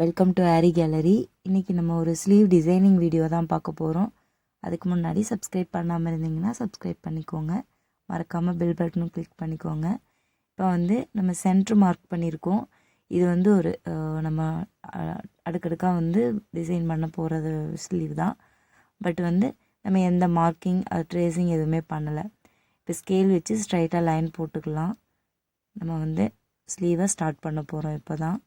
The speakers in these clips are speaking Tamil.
Welcome to aari gallery. இன்றைக்கி நம்ம ஒரு ஸ்லீவ் டிசைனிங் வீடியோ தான் பார்க்க போகிறோம். அதுக்கு முன்னாடி சப்ஸ்கிரைப் பண்ணாமல் இருந்தீங்கன்னா சப்ஸ்கிரைப் பண்ணிக்கோங்க. மறக்காமல் பெல் பட்டனும் கிளிக் பண்ணிக்கோங்க. இப்போ நம்ம சென்ட்ரு மார்க் பண்ணியிருக்கோம். இது ஒரு நம்ம அடுக்கடுக்காக டிசைன் பண்ண போகிறது ஸ்லீவ் தான். பட் நம்ம எந்த மார்க்கிங் ட்ரேசிங் எதுவுமே பண்ணலை. இப்போ ஸ்கேல் வச்சு ஸ்ட்ரைட்டாக லைன் போட்டுக்கலாம். நம்ம ஸ்லீவை ஸ்டார்ட் பண்ண போகிறோம். இப்போ தான்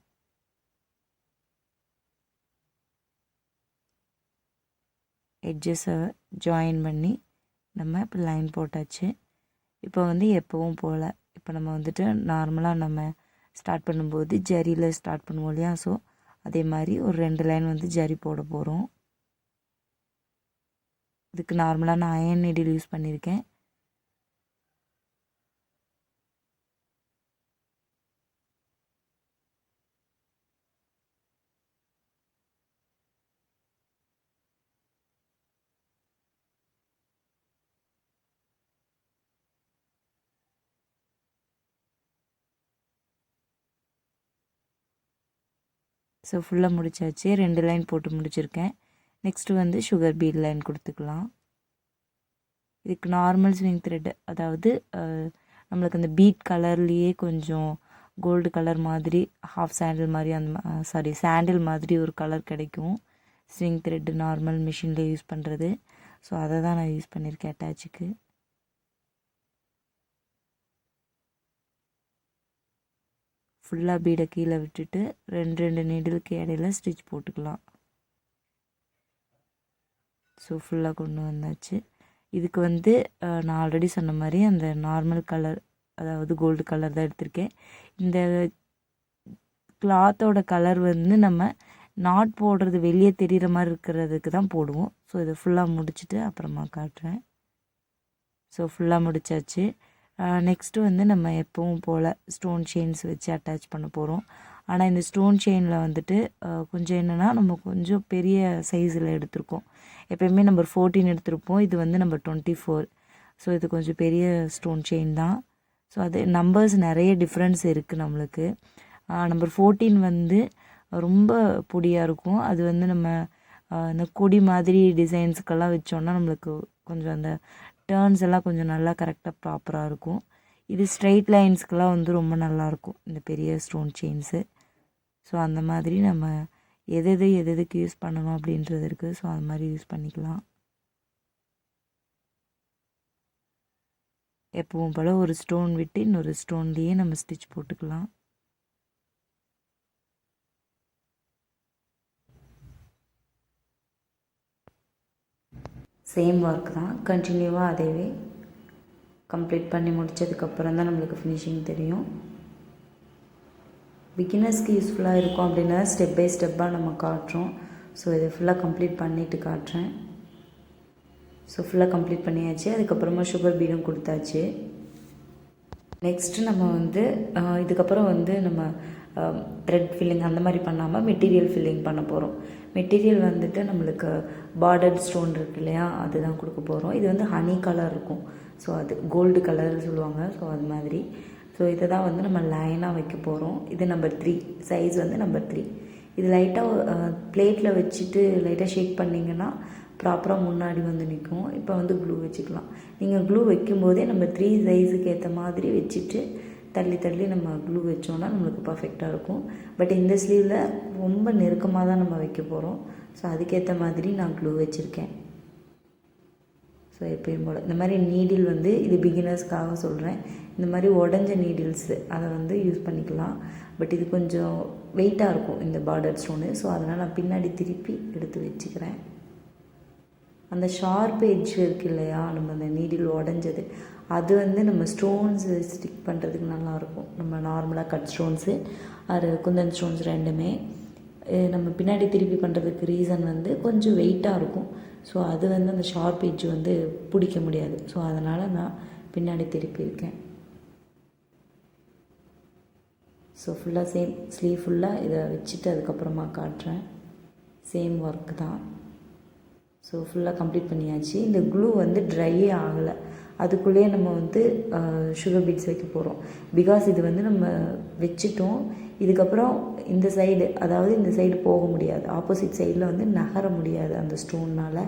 எட்ஜஸை ஜாயின் பண்ணி நம்ம இப்போ லைன் போட்டாச்சு. இப்போ எப்பவும் போல் இப்போ நம்ம நார்மலாக நம்ம ஸ்டார்ட் பண்ணும்போது ஜரியில் ஸ்டார்ட் பண்ணுவோம் இல்லையா? ஸோ அதே மாதிரி ஒரு 2 லைன் ஜரி போட போகிறோம். இதுக்கு நார்மலாக நான் அயன் நீடில் யூஸ் பண்ணியிருக்கேன். ஸோ ஃபுல்லாக முடிச்சாச்சு. 2 லைன் போட்டு முடிச்சிருக்கேன். நெக்ஸ்ட்டு சுகர் பீட் லைன் கொடுத்துக்கலாம். இதுக்கு நார்மல் ஸ்விங் த்ரெட், அதாவது நம்மளுக்கு அந்த பீட் கலர்லேயே கொஞ்சம் கோல்டு கலர் மாதிரி ஹாஃப் சாண்டில் மாதிரி சாண்டில் மாதிரி ஒரு கலர் கிடைக்கும். ஸ்விங் த்ரெட்டு நார்மல் மிஷினில் யூஸ் பண்ணுறது. ஸோ அதை தான் நான் யூஸ் பண்ணியிருக்கேன் அட்டாச்சுக்கு. ஃபுல்லாக பீடை கீழே விட்டுட்டு 2 நீடிலுக்கு இடையில ஸ்டிச் போட்டுக்கலாம். ஸோ ஃபுல்லாக கொண்டு வந்தாச்சு. இதுக்கு நான் ஆல்ரெடி சொன்ன மாதிரி அந்த நார்மல் கலர், அதாவது கோல்டு கலர் தான் எடுத்திருக்கேன். இந்த கிளாத்தோட கலர் நம்ம நாட் போடுறது வெளியே தெரிகிற மாதிரி இருக்கிறதுக்கு தான் போடுவோம். ஸோ இதை ஃபுல்லாக முடிச்சுட்டு அப்புறமா காட்டுறேன். ஸோ ஃபுல்லாக முடித்தாச்சு. நெக்ஸ்ட்டு நம்ம எப்பவும் போல் ஸ்டோன் செயின்ஸ் வச்சு அட்டாச் பண்ண போகிறோம். ஆனால் இந்த ஸ்டோன் செயினில் கொஞ்சம் என்னென்னா நம்ம கொஞ்சம் பெரிய சைஸில் எடுத்திருக்கோம். எப்போயுமே நம்பர் 14 எடுத்திருப்போம். இது நம்பர் 24. ஸோ இது கொஞ்சம் பெரிய ஸ்டோன் செயின் தான். ஸோ அது நம்பர்ஸ் நிறைய டிஃப்ரென்ஸ் இருக்குது நம்மளுக்கு. நம்பர் 14 ரொம்ப பொடியாக இருக்கும். அது நம்ம இந்த கொடி மாதிரி டிசைன்ஸுக்கெல்லாம் வச்சோன்னா நம்மளுக்கு கொஞ்சம் அந்த டர்ன்ஸ் எல்லாம் கொஞ்சம் நல்லா கரெக்டாக ப்ராப்பராக இருக்கும். இது ஸ்ட்ரெயிட் லைன்ஸ்க்கெலாம் ரொம்ப நல்லாயிருக்கும் இந்த பெரிய ஸ்டோன் செயின்ஸு. ஸோ அந்த மாதிரி நம்ம எதுக்கு யூஸ் பண்ணணும் அப்படின்றது இருக்குது. ஸோ அது மாதிரி யூஸ் பண்ணிக்கலாம். எப்பவும் போல் ஒரு ஸ்டோன் விட்டு இன்னொரு ஸ்டோன்லேயே நம்ம ஸ்டிச் போட்டுக்கலாம். சேம் ஒர்க் தான், கண்டினியூவாக அதேவே கம்ப்ளீட் பண்ணி முடித்ததுக்கப்புறம் தான் நம்மளுக்கு ஃபினிஷிங் தெரியும். பிகினர்ஸ்க்கு யூஸ்ஃபுல்லாக இருக்கும் அப்படின்னா ஸ்டெப் பை ஸ்டெப்பாக நம்ம காட்டுறோம். ஸோ இதை ஃபுல்லாக கம்ப்ளீட் பண்ணிவிட்டு காட்டுறேன். ஸோ ஃபுல்லாக கம்ப்ளீட் பண்ணியாச்சு. அதுக்கப்புறமா சுகர் பீடும் கொடுத்தாச்சு. நெக்ஸ்ட்டு நம்ம இதுக்கப்புறம் நம்ம த்ரெட் ஃபில்லிங் அந்த மாதிரி பண்ணாமல் மெட்டீரியல் ஃபில்லிங் பண்ண போகிறோம். மெட்டீரியல் நம்மளுக்கு பார்டர்ட் ஸ்டோன் இருக்கு இல்லையா, அதுதான் கொடுக்க போகிறோம். இது ஹனி கலர் இருக்கும். ஸோ அது கோல்டு கலர் சொல்லுவாங்க. ஸோ அது மாதிரி. ஸோ இதை தான் நம்ம லைனாக வைக்க போகிறோம். இது நம்பர் 3 சைஸ் நம்பர் 3. இது லைட்டாக பிளேட்டில் வச்சுட்டு லைட்டாக ஷேக் பண்ணிங்கன்னா ப்ராப்பராக முன்னாடி நிற்கும். இப்போ க்ளூ வச்சுக்கலாம். நீங்கள் க்ளூ வைக்கும்போதே நம்பர் 3 சைஸுக்கு ஏற்ற மாதிரி வச்சுட்டு தள்ளி நம்ம க்ளூ வச்சோன்னா நம்மளுக்கு பர்ஃபெக்டாக இருக்கும். பட் இந்த ஸ்லீவில் ரொம்ப நெருக்கமாக தான் நம்ம வைக்க போகிறோம். ஸோ அதுக்கேற்ற மாதிரி நான் க்ளூ வச்சுருக்கேன். ஸோ எப்பயும் போல் இந்த மாதிரி நீடில் இது பிகினர்ஸ்க்காக சொல்கிறேன். இந்த மாதிரி உடஞ்ச நீடில்ஸு அதை யூஸ் பண்ணிக்கலாம். பட் இது கொஞ்சம் வெயிட்டாக இருக்கும் இந்த பார்டர் ஸ்டோனு. ஸோ அதனால் நான் பின்னாடி திருப்பி எடுத்து வச்சுக்கிறேன். அந்த ஷார்ப் எட்ஜ் இருக்குது இல்லையா, நம்ம அந்த நீடில் உடஞ்சது, அது நம்ம ஸ்டோன்ஸு ஸ்டிக் பண்ணுறதுக்கு நல்லாயிருக்கும். நம்ம நார்மலாக கட் ஸ்டோன்ஸு அது குந்தன் ஸ்டோன்ஸ் ரெண்டுமே நம்ம பின்னாடி திருப்பி பண்ணுறதுக்கு ரீசன் கொஞ்சம் வெயிட்டாக இருக்கும். ஸோ அது அந்த ஷார்ப் எட்ஜ் பிடிக்க முடியாது. ஸோ அதனால் நான் பின்னாடி திருப்பி இருக்கேன். ஸோ ஃபுல்லாக சேம் ஸ்லீவ் ஃபுல்லாக இதை வச்சுட்டு அதுக்கப்புறமா காட்டுறேன். சேம் ஒர்க் தான். ஸோ ஃபுல்லாக கம்ப்ளீட் பண்ணியாச்சு. இந்த க்ளூ ட்ரையே ஆகலை. அதுக்குள்ளேயே நம்ம சுகர் பீட்ஸ் வைக்க போகிறோம். பிகாஸ் இது நம்ம வச்சுட்டோம். இதுக்கப்புறம் இந்த சைடு, அதாவது இந்த சைடு போக முடியாது, ஆப்போசிட் சைடில் வந்து நகர முடியாது அந்த ஸ்டோன்னால்.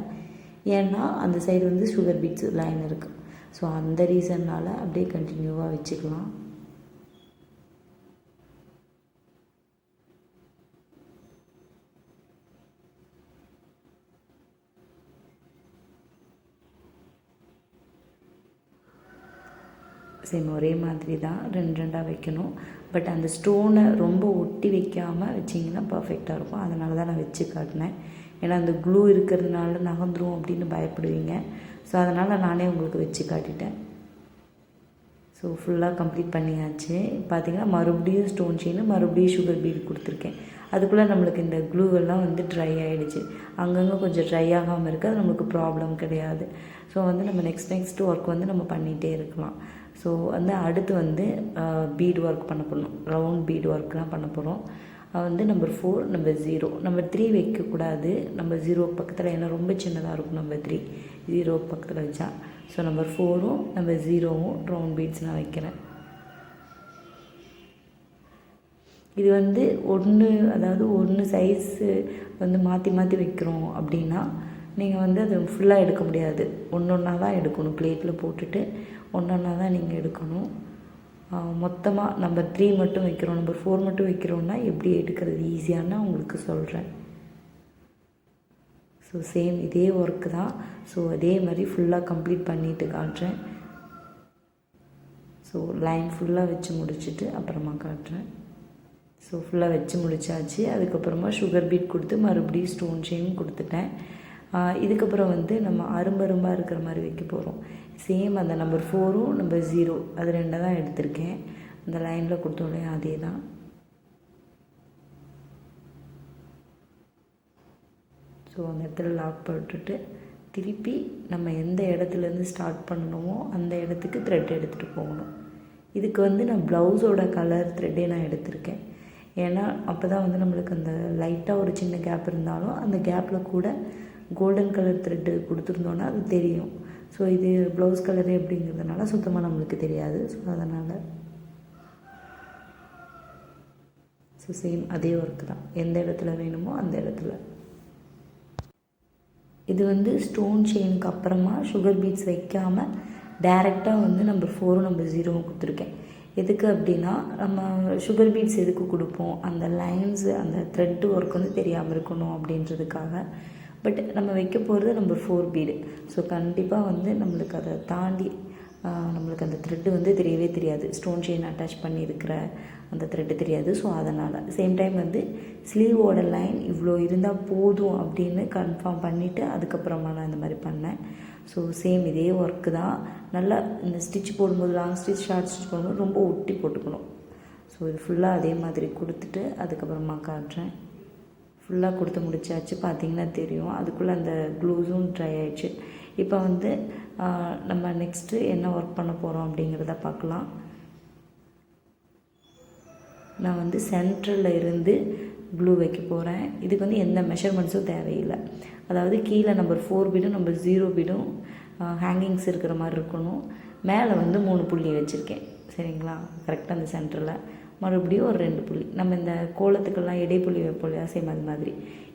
ஏன்னா அந்த சைடு வந்து சுகர் பீட்ஸ் லைன் இருக்குது. ஸோ அந்த ரீசன்னால் அப்படியே கண்டினியூவாக வச்சுக்கலாம். சேம் ஒரே மாதிரி தான் 2 வைக்கணும். பட் அந்த ஸ்டோனை ரொம்ப ஒட்டி வைக்காமல் வச்சிங்கன்னா பர்ஃபெக்டாக இருக்கும். அதனால தான் நான் வச்சு காட்டினேன். ஏன்னா அந்த க்ளூ இருக்கிறதுனால நகர்ந்துரும் அப்படின்னு பயப்படுவீங்க. ஸோ அதனால் நானே உங்களுக்கு வச்சு காட்டிட்டேன். ஸோ ஃபுல்லாக கம்ப்ளீட் பண்ணியாச்சு. பார்த்திங்கன்னா மறுபடியும் ஸ்டோன் செயின், மறுபடியும் சுகர் பீட் கொடுத்துருக்கேன். அதுக்குள்ளே நம்மளுக்கு இந்த க்ளூவெல்லாம் வந்து ட்ரை ஆகிடுச்சு. அங்கங்கே கொஞ்சம் ட்ரை ஆகாமல் இருக்குது, அது நம்மளுக்கு ப்ராப்ளம் கிடையாது. ஸோ வந்து நம்ம நெக்ஸ்ட் ஒர்க் வந்து நம்ம பண்ணிகிட்டே இருக்கலாம். ஸோ வந்து அடுத்து வந்து பீட் ஒர்க் பண்ண போகிறோம். ரவுண்ட் பீட் ஒர்க் தான் பண்ண போகிறோம். வந்து நம்பர் 4, நம்பர் 0, நம்பர் 3 வைக்கக்கூடாது. நம்பர் 0 பக்கத்தில், ஏன்னா ரொம்ப சின்னதாக இருக்கும் நம்பர் 3 0 பக்கத்தில் வச்சா. ஸோ நம்பர் 4ம் நம்பர் 0வும் ரவுண்ட் பீட்ஸ் நான் வைக்கிறேன். இது வந்து அதாவது ஒன்று சைஸு வந்து மாற்றி மாற்றி வைக்கிறோம் அப்படின்னா நீங்கள் வந்து அது ஃபுல்லாக எடுக்க முடியாது. ஒன்றா தான் எடுக்கணும். பிளேட்டில் போட்டுட்டு ஒன்றா தான் நீங்கள் எடுக்கணும். மொத்தமாக நம்பர் 3 மட்டும் வைக்கிறோம், நம்பர் 4 மட்டும் வைக்கிறோன்னா எப்படி எடுக்கிறது ஈஸியான்னு உங்களுக்கு சொல்கிறேன். ஸோ சேம் இதே ஒர்க்கு தான். ஸோ அதே மாதிரி ஃபுல்லாக கம்ப்ளீட் பண்ணிவிட்டு காட்டுறேன். ஸோ லைன் ஃபுல்லாக வச்சு முடிச்சுட்டு அப்புறமா காட்டுறேன். ஸோ ஃபுல்லாக வச்சு முடித்தாச்சு. அதுக்கப்புறமா சுகர் பீட் கொடுத்து மறுபடியும் ஸ்டோன் செயின் கொடுத்துட்டேன். இதுக்கப்புறம் வந்து நம்ம அரும்பரும்பாக இருக்கிற மாதிரி வைக்க போகிறோம். சேம் அந்த நம்பர் 4ம் நம்பர் 0 அது 2 தான் எடுத்திருக்கேன். அந்த லைனில் கொடுத்தோடனே அதே தான். ஸோ அந்த இடத்துல லாக் போட்டுட்டு திருப்பி நம்ம எந்த இடத்துலேருந்து ஸ்டார்ட் பண்ணணுமோ அந்த இடத்துக்கு த்ரெட் எடுத்துகிட்டு போகணும். இதுக்கு வந்து நான் ப்ளவுஸோட கலர் த்ரெட்டே நான் எடுத்திருக்கேன். ஏன்னா அப்போ தான் வந்து நம்மளுக்கு அந்த லைட்டாக ஒரு சின்ன கேப் இருந்தாலும் அந்த கேப்பில் கூட கோல்டன் கலர் த்ரெட்டு கொடுத்துருந்தோன்னா அது தெரியும். ஸோ இது ப்ளவுஸ் கலரு அப்படிங்கிறதுனால சுத்தமாக நம்மளுக்கு தெரியாது. ஸோ அதனால் ஸோ சேம் அதே ஒர்க்கு தான், எந்த இடத்துல வேணுமோ அந்த இடத்துல. இது வந்து ஸ்டோன் செயினுக்கு அப்புறமா சுகர் பீட்ஸ் வைக்காமல் டைரெக்டாக வந்து நம்பர் 4ம் நம்பர் 0வும் கொடுத்துருக்கேன். எதுக்கு அப்படின்னா நம்ம சுகர் பீட்ஸ் எதுக்கு கொடுப்போம், அந்த லைன்ஸு அந்த த்ரெட்டு ஒர்க் வந்து தெரியாமல் இருக்கணும் அப்படின்றதுக்காக. பட் நம்ம வைக்க போகிறது நம்பர் 4 பீடு. ஸோ கண்டிப்பாக வந்து நம்மளுக்கு அதை தாண்டி நம்மளுக்கு அந்த த்ரெட்டு வந்து தெரியவே தெரியாது. ஸ்டோன் செயின் அட்டாச் பண்ணியிருக்கிற அந்த த்ரெட்டு தெரியாது. ஸோ அதனால் சேம் டைம் வந்து ஸ்லீவோட லைன் இவ்வளோ இருந்தால் போதும் அப்படின்னு கன்ஃபார்ம் பண்ணிவிட்டு அதுக்கப்புறமா நான் இந்த மாதிரி பண்ணேன். ஸோ சேம் இதே ஒர்க்கு தான். நல்லா இந்த ஸ்டிச் போடும்போது லாங் ஸ்டிச் ஷார்ட் ஸ்டிச் போடும்போது ரொம்ப ஒட்டி போட்டுக்கணும். ஸோ இது ஃபுல்லாக அதே மாதிரி கொடுத்துட்டு அதுக்கப்புறமா காட்டுறேன். ஃபுல்லாக கொடுத்து முடிச்சாச்சு. பார்த்திங்கன்னா தெரியும் அதுக்குள்ளே அந்த க்ளூஸும் ட்ரை ஆகிடுச்சு. இப்போ வந்து நம்ம நெக்ஸ்ட்டு என்ன ஒர்க் பண்ண போகிறோம் அப்படிங்கிறத பார்க்கலாம். நான் வந்து சென்டரில் இருந்து க்ளூ வைக்க போகிறேன். இதுக்கு வந்து எந்த மெஷர்மெண்ட்ஸும் தேவையில்லை. அதாவது கீழே நம்பர் 4 பீடும் நம்பர் 0 பீடும் ஹேங்கிங்ஸ் இருக்கிற மாதிரி இருக்கணும். மேலே வந்து 3 புள்ளி வச்சுருக்கேன். சரிங்களா, கரெக்டாக அந்த சென்டரில் மறுபடியும் ஒரு 2 புள்ளி. நம்ம இந்த கோலத்துக்கெல்லாம் இடைப்புள்ளி வைப்போம் இல்லையா, சேம் அது மாதிரி.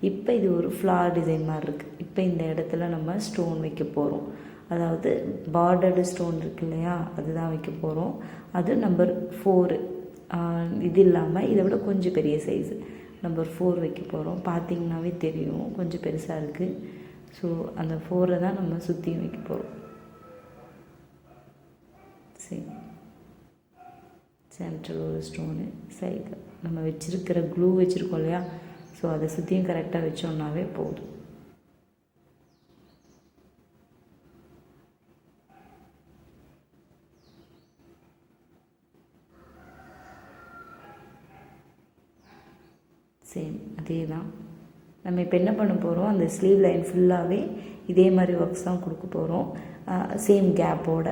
இப்போ இது ஒரு ஃப்ளார் டிசைன் மாதிரி இருக்குது. இப்போ இந்த இடத்துல நம்ம ஸ்டோன் வைக்க போகிறோம். அதாவது பார்டர்டு ஸ்டோன் இருக்கு இல்லையா, அதுதான் வைக்க போகிறோம். அது நம்பர் 4. இது இல்லாமல் இதை விட கொஞ்சம் பெரிய சைஸு நம்பர் 4 வைக்க போகிறோம். பார்த்திங்கனாவே தெரியும் கொஞ்சம் பெருசாக இருக்குது. ஸோ அந்த 4 தான் நம்ம சுற்றியும் வைக்க போகிறோம். சரி, சென்ட்ரல் ஒரு ஸ்டோனு, சைடு நம்ம வச்சுருக்கிற க்ளூ வச்சுருக்கோம் இல்லையா, ஸோ அதை சுற்றியும் கரெக்டாக வச்சோம்னாவே போதும். சேம் அதே தான். நம்ம இப்போ என்ன பண்ண போகிறோம், அந்த ஸ்லீவ் லைன் ஃபுல்லாகவே இதே மாதிரி ஒர்க்ஸ் தான் கொடுக்க போகிறோம், சேம் கேப்போட.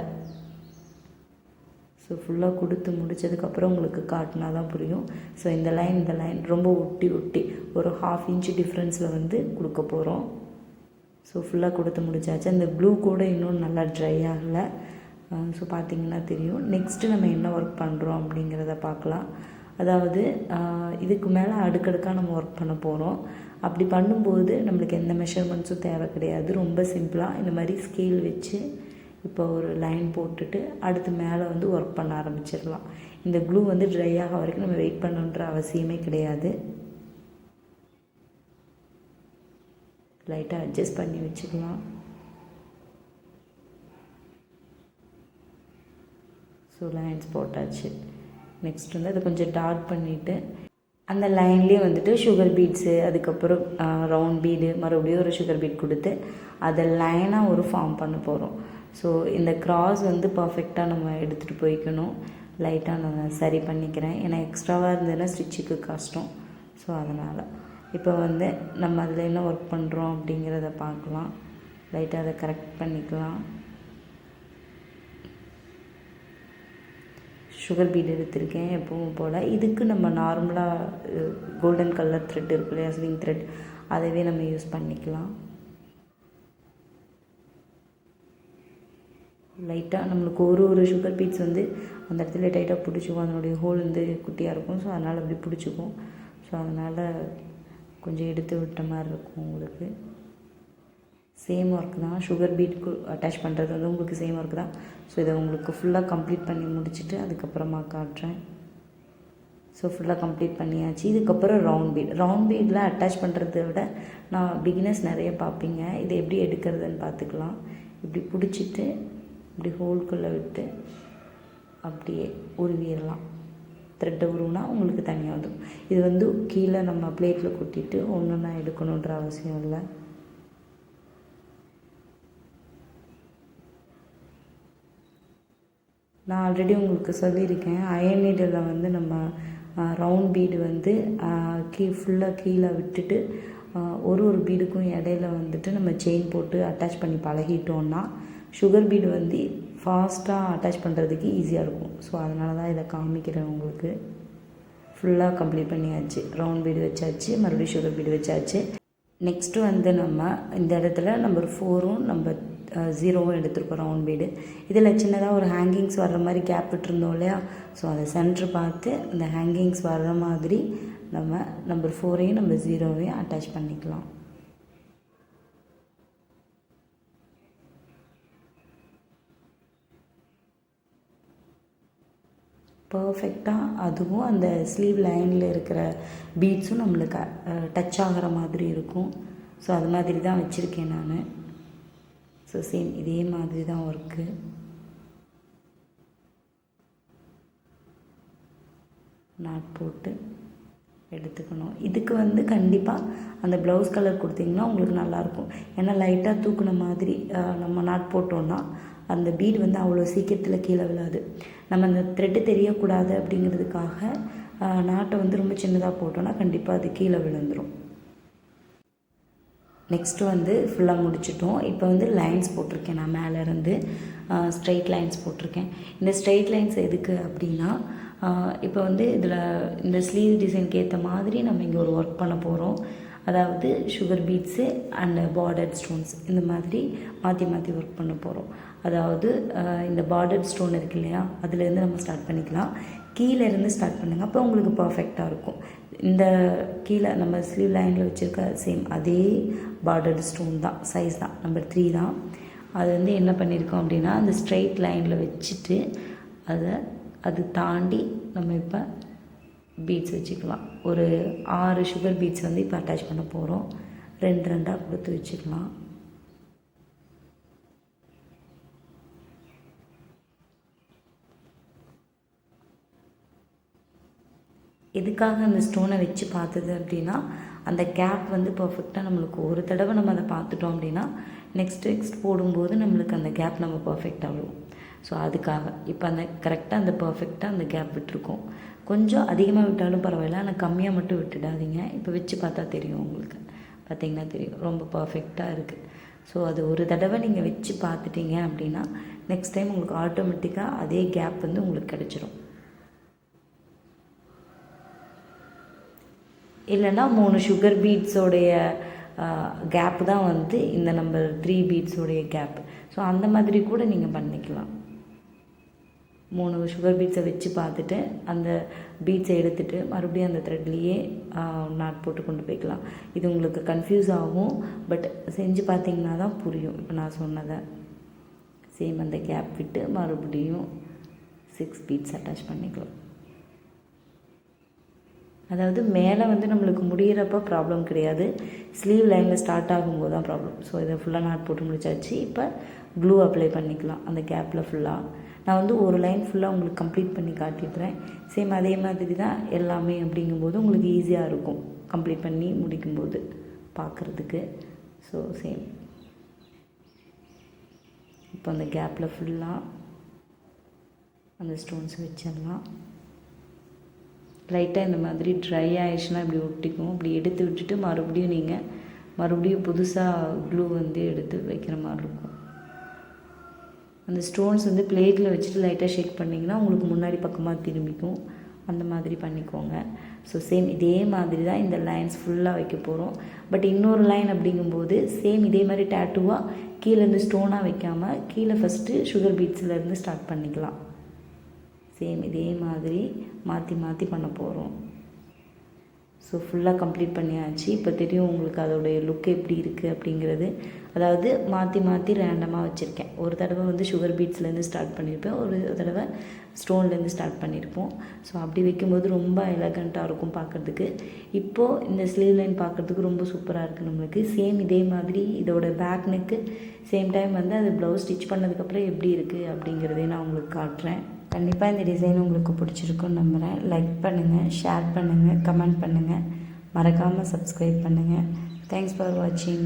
ஸோ ஃபுல்லாக கொடுத்து முடித்ததுக்கப்புறம் உங்களுக்கு காட்டினா தான் புரியும். ஸோ இந்த லைன் ரொம்ப ஒட்டி ஒரு 1/2 இன்ச் டிஃப்ரென்ஸில் வந்து கொடுக்க போகிறோம். ஸோ ஃபுல்லாக கொடுத்து முடிச்சாச்சு. அந்த ப்ளூ கூட இன்னும் நல்லா ட்ரை ஆகலை. ஸோ பார்த்திங்கன்னா தெரியும். நெக்ஸ்ட்டு நம்ம என்ன ஒர்க் பண்ணுறோம் அப்படிங்கிறத பார்க்கலாம். அதாவது இதுக்கு மேலே அடுக்கடுக்காக நம்ம ஒர்க் பண்ண போகிறோம். அப்படி பண்ணும்போது நம்மளுக்கு எந்த மெஷர்மெண்ட்ஸும் தேவை கிடையாது. ரொம்ப சிம்பிளாக இந்த மாதிரி ஸ்கேல் வச்சு இப்போ ஒரு லைன் போட்டுட்டு அடுத்து மேலே வந்து ஒர்க் பண்ண ஆரம்பிச்சிடலாம். இந்த க்ளூ வந்து ட்ரை ஆக வரைக்கும் நம்ம வெயிட் பண்ணணுன்ற அவசியமே கிடையாது. லைட்டாக அட்ஜஸ்ட் பண்ணி வச்சுக்கலாம். ஸோ லைன்ஸ் போட்டாச்சு. நெக்ஸ்ட் வந்து அதை கொஞ்சம் டார்க் பண்ணிவிட்டு அந்த லைன்லேயே வந்துட்டு சுகர் பீட்ஸு, அதுக்கப்புறம் ரவுண்ட் பீடு, மறுபடியும் ஒரு சுகர் பீட் கொடுத்து அதை லைனாக ஒரு ஃபார்ம் பண்ண போகிறோம். ஸோ இந்த கிராஸ் வந்து பர்ஃபெக்டாக நம்ம எடுத்துகிட்டு போய்க்கணும். லைட்டாக நான் சரி பண்ணிக்கிறேன், ஏன்னா எக்ஸ்ட்ராவாக இருந்ததுன்னா ஸ்டிச்சுக்கு கஷ்டம். ஸோ அதனால் இப்போ வந்து நம்ம அதில் என்ன ஒர்க் பண்ணுறோம் அப்படிங்கிறத பார்க்கலாம். லைட்டாக அதை கரெக்ட் பண்ணிக்கலாம். சுகர் பீட் எடுத்திருக்கேன் எப்பவும் போல். இதுக்கு நம்ம நார்மலாக கோல்டன் கலர் த்ரெட் இருக்கு இல்லையா, ஸ்விங் த்ரெட், அதவே நம்ம யூஸ் பண்ணிக்கலாம். லைட்டாக நம்மளுக்கு ஒரு சுகர் பீட்ஸ் வந்து அந்த இடத்துல டைட்டாக பிடிச்சிக்கும். அதனுடைய ஹோல் வந்து குட்டியாக இருக்கும். ஸோ அதனால் அப்படி பிடிச்சிக்கும். ஸோ அதனால் கொஞ்சம் எடுத்து விட்ட மாதிரி இருக்கும் உங்களுக்கு. சேம் ஒர்க் தான், சுகர் பீட்க்கு அட்டாச் பண்ணுறது வந்து உங்களுக்கு சேம் ஒர்க் தான். ஸோ இதை உங்களுக்கு ஃபுல்லாக கம்ப்ளீட் பண்ணி முடிச்சுட்டு அதுக்கப்புறமா காட்டுறேன். ஸோ ஃபுல்லாக கம்ப்ளீட் பண்ணியாச்சு. இதுக்கப்புறம் ரவுண்ட் பீடில் அட்டாச் பண்ணுறத விட நான் பிகினர்ஸ் நிறைய பார்ப்பீங்க. இதை எப்படி எடுக்கிறதுன்னு பார்த்துக்கலாம். இப்படி பிடிச்சிட்டு இப்படி ஹோல்குள்ளே விட்டு அப்படியே உருவிடலாம். த்ரெட்டை உருவினா உங்களுக்கு தனியாக வந்துடும். இது வந்து கீழே நம்ம பிளேட்டில் கொட்டிட்டு ஒன்றுன்னா எடுக்கணுன்ற அவசியம் இல்லை. நான் ஆல்ரெடி உங்களுக்கு சொல்லியிருக்கேன், அயன் நீடில் வந்து நம்ம ரவுண்ட் பீடு வந்து ஃபுல்லாக கீழே விட்டுட்டு ஒரு பீடுக்கும் இடையில வந்துட்டு நம்ம செயின் போட்டு அட்டாச் பண்ணி பழகிட்டோன்னா சுகர் பீடு வந்து ஃபாஸ்ட்டாக அட்டாச் பண்ணுறதுக்கு ஈஸியாக இருக்கும். ஸோ அதனால தான் இதை காமிக்கிறேன் உங்களுக்கு. ஃபுல்லாக கம்ப்ளீட் பண்ணியாச்சு. ரவுண்ட் பீடு வச்சாச்சு, மறுபடியும் சுகர் பீடு வச்சாச்சு. நெக்ஸ்ட்டு வந்து நம்ம இந்த இடத்துல நம்பர் 4ம் நம்பர் 0வும் எடுத்துருக்கோம் ரவுண்ட் பீடு. இதில் சின்னதாக ஒரு ஹேங்கிங்ஸ் வர்ற மாதிரி கேப் விட்டுருந்தோம் இல்லையா. ஸோ அதை சென்ட்ரு பார்த்து அந்த ஹேங்கிங்ஸ் வர்ற மாதிரி நம்ம நம்பர் 4ஐயும் நம்பர் 0வையும் அட்டாச் பண்ணிக்கலாம். பர்ஃபெக்டாக அதுவும் அந்த ஸ்லீவ் லைனில் இருக்கிற பீட்ஸும் நம்மளுக்கு டச் ஆகிற மாதிரி இருக்கும். ஸோ அது மாதிரி தான் வச்சுருக்கேன் நான். ஸோ சேம் இதே மாதிரி தான் ஒர்க்கு. நாட் போட்டு எடுத்துக்கணும். இதுக்கு வந்து கண்டிப்பாக அந்த ப்ளவுஸ் கலர் கொடுத்திங்கன்னா உங்களுக்கு நல்லாயிருக்கும். ஏன்னா லைட்டாக தூக்குன மாதிரி நம்ம நாட் போட்டோன்னா அந்த பீடு வந்து அவ்வளோ சீக்கிரத்தில் கீழே விழாது. நம்ம அந்த த்ரெட்டு தெரியக்கூடாது அப்படிங்கிறதுக்காக நாட்டை வந்து ரொம்ப சின்னதாக போட்டோன்னா கண்டிப்பாக அது கீழே விழுந்துடும். நெக்ஸ்ட்டு வந்து ஃபுல்லாக முடிச்சிட்டோம். இப்போ வந்து லைன்ஸ் போட்டிருக்கேன். நான் மேலேருந்து ஸ்ட்ரெயிட் லைன்ஸ் போட்டிருக்கேன். இந்த ஸ்ட்ரெயிட் லைன்ஸ் எதுக்கு அப்படின்னா இப்போ வந்து இதில் இந்த ஸ்லீவ் டிசைனுக்கு ஏற்ற மாதிரி நம்ம இங்கே ஒரு ஒர்க் பண்ண போகிறோம். அதாவது sugar beads and bordered stones இந்த மாதிரி மாற்றி மாற்றி ஒர்க் பண்ண போகிறோம். அதாவது இந்த பார்டர்ட் ஸ்டோன் இருக்கு இல்லையா, அதுலேருந்து நம்ம ஸ்டார்ட் பண்ணிக்கலாம். கீழேருந்து ஸ்டார்ட் பண்ணுங்கள், அப்போ உங்களுக்கு பர்ஃபெக்டாக இருக்கும். இந்த கீழே நம்ம ஸ்லீவ் லைனில் வச்சுருக்க சேம் அதே பார்டர்டு ஸ்டோன் தான், சைஸ் தான், நம்பர் 3 தான். அது வந்து என்ன பண்ணியிருக்கோம் அப்படின்னா அந்த ஸ்ட்ரெயிட் லைனில் வச்சுட்டு அது தாண்டி நம்ம இப்போ பீட்ஸ் வச்சுக்கலாம். ஒரு 6 சுகர் பீட்ஸ் வந்து இப்போ அட்டாச் பண்ண போகிறோம். 2 கொடுத்து வச்சுக்கலாம். எதுக்காக அந்த ஸ்டோனை வச்சு பார்த்தது அப்படின்னா அந்த கேப் வந்து பர்ஃபெக்டாக நம்மளுக்கு ஒரு தடவை நம்ம அதை பார்த்துட்டோம் அப்படின்னா நெக்ஸ்ட் போடும்போது நம்மளுக்கு அந்த கேப் நம்ம பர்ஃபெக்டாக வரும். ஸோ அதுக்காக இப்போ அந்த கரெக்டாக அந்த பர்ஃபெக்டாக அந்த கேப் விட்டுருக்கோம். கொஞ்சம் அதிகமாக விட்டாலும் பரவாயில்ல, ஆனால் கம்மியாக மட்டும் விட்டுடாதீங்க. இப்போ வச்சு பார்த்தா தெரியும் உங்களுக்கு, பார்த்திங்கன்னா தெரியும் ரொம்ப பர்ஃபெக்டாக இருக்குது. ஸோ அது ஒரு தடவை நீங்கள் வச்சு பார்த்துட்டீங்க அப்படின்னா நெக்ஸ்ட் டைம் உங்களுக்கு ஆட்டோமேட்டிக்காக அதே கேப் வந்து உங்களுக்கு கிடச்சிரும். இல்லைன்னா 3 சுகர் பீட்ஸோடைய கேப் தான் வந்து இந்த நம்பர் 3 பீட்ஸோடைய கேப். ஸோ அந்த மாதிரி கூட நீங்கள் பண்ணிக்கலாம். 3 சுகர் பீட்ஸை வச்சு பார்த்துட்டு அந்த பீட்ஸை எடுத்துகிட்டு மறுபடியும் அந்த த்ரெட்லேயே நாட் போட்டு கொண்டு போய்க்கலாம். இது உங்களுக்கு கன்ஃபியூஸ் ஆகும், பட் செஞ்சு பார்த்தீங்கன்னா தான் புரியும். இப்போ நான் சொன்னதை சேம் அந்த கேப் விட்டு மறுபடியும் 6 பீட்ஸ் அட்டாச் பண்ணிக்கலாம். அதாவது மேலே வந்து நம்மளுக்கு முடிகிறப்ப ப்ராப்ளம் கிடையாது, ஸ்லீவ் லைனில் ஸ்டார்ட் ஆகும்போது தான் ப்ராப்ளம். ஸோ இதை ஃபுல்லாக நாட் போட்டு முடிச்சாச்சு. இப்போ க்ளூ அப்ளை பண்ணிக்கலாம் அந்த கேப்பில் ஃபுல்லாக. நான் வந்து ஒரு லைன் ஃபுல்லாக உங்களுக்கு கம்ப்ளீட் பண்ணி காட்டிடுறேன். சேம் அதே மாதிரி தான் எல்லாமே அப்படிங்கும்போது உங்களுக்கு ஈஸியாக இருக்கும் கம்ப்ளீட் பண்ணி முடிக்கும்போது பார்க்குறதுக்கு. ஸோ சேம் இப்போ அந்த கேப்பில் ஃபுல்லாக அந்த ஸ்டோன்ஸ் வச்சிடலாம். லைட்டாக இந்த மாதிரி ட்ரை ஆயிடுச்சுன்னா இப்படி ஒட்டிக்கும். இப்படி எடுத்து விட்டுட்டு மறுபடியும் புதுசாக க்ளூ வந்து எடுத்து வைக்கிற மாதிரி இருக்கும். அந்த ஸ்டோன்ஸ் வந்து பிளேட்டில் வச்சுட்டு லைட்டாக ஷேக் பண்ணிங்கன்னா உங்களுக்கு முன்னாடி பக்கமாக திரும்பிக்கும். அந்த மாதிரி பண்ணிக்கோங்க. ஸோ சேம் இதே மாதிரி தான் இந்த லைன்ஸ் ஃபுல்லாக வைக்க போகிறோம். பட் இன்னொரு லைன் அப்படிங்கும்போது சேம் இதே மாதிரி டேட்டூவாக கீழேருந்து ஸ்டோனாக வைக்காமல் கீழே ஃபஸ்ட்டு சுகர் பீட்ஸ்லேருந்து ஸ்டார்ட் பண்ணிக்கலாம். சேம் இதே மாதிரி மாற்றி பண்ண போகிறோம். ஸோ ஃபுல்லாக கம்ப்ளீட் பண்ணியாச்சு. இப்போ தெரியும் உங்களுக்கு அதோடைய லுக் எப்படி இருக்குது அப்படிங்கிறது. அதாவது மாற்றி ரேண்டமாக வச்சுருக்கேன். ஒரு தடவை வந்து சுகர் பீட்ஸ்லேருந்து ஸ்டார்ட் பண்ணியிருப்பேன், ஒரு தடவை ஸ்டோன்லேருந்து ஸ்டார்ட் பண்ணியிருப்போம். ஸோ அப்படி வைக்கும்போது ரொம்ப எலகண்ட்டாக இருக்கும் பார்க்குறதுக்கு. இப்போது இந்த ஸ்லீவ் லைன் பார்க்குறதுக்கு ரொம்ப சூப்பராக இருக்குது நம்மளுக்கு. சேம் இதே மாதிரி இதோட பேக் நெக்கு சேம் டைம் வந்து அது ப்ளவுஸ் ஸ்டிச் பண்ணதுக்கப்புறம் எப்படி இருக்குது அப்படிங்கிறதையும் நான் உங்களுக்கு காட்டுறேன். கண்டிப்பாக இந்த டிசைன் உங்களுக்கு பிடிச்சிருக்குன்னு நம்புகிறேன். லைக் பண்ணுங்கள், ஷேர் பண்ணுங்கள், கமெண்ட் பண்ணுங்கள், மறக்காமல் சப்ஸ்கிரைப் பண்ணுங்கள். தேங்க்ஸ் ஃபார் வாட்சிங்.